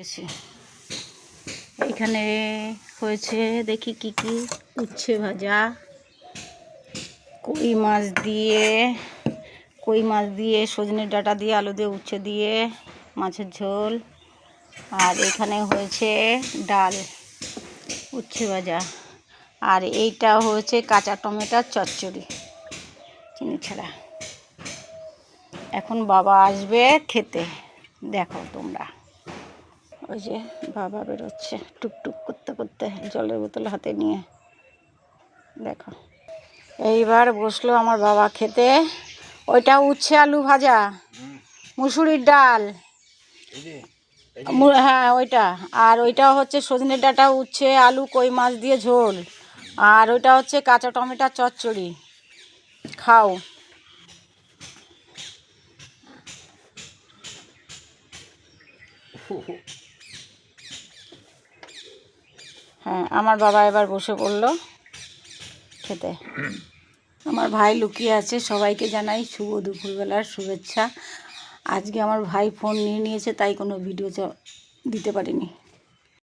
এসে এইখানে হয়েছে দেখি কি কি উচ্ছে ভাজা, কই মাছ দিয়ে সজনের ডাঁটা দিয়ে আলু দিয়ে উচ্ছে দিয়ে মাছের ঝোল। আর এখানে হয়েছে ডাল, উচ্ছে ভাজা, আর এইটা হয়েছে কাঁচা টমেটোর চচ্চড়ি চিনি ছাড়া। এখন বাবা আসবে খেতে, দেখো তোমরা। ওই যে বাবা বেরোচ্ছে টুকটুক করতে করতে জলের বোতল হাতে নিয়ে, দেখো। এইবার বসলো আমার বাবা খেতে। ওইটা উচ্ছে আলু ভাজা, মুসুরির ডাল, হ্যাঁ ওইটা। আর ওইটা হচ্ছে সজনের ডাঁটা, উচ্ছে আলু কই মাছ দিয়ে ঝোল। আর ওইটা হচ্ছে কাঁচা টমেটোর চচ্চড়ি। খাও। হ্যাঁ, আমার বাবা এবার বসে পড়লো খেতে। আমার ভাই লুকিয়ে আছে। সবাইকে জানাই শুভ দুপুরবেলার শুভেচ্ছা। আজকে আমার ভাই ফোন নিয়ে নিয়েছে, তাই কোনো ভিডিও দিতে পারিনি।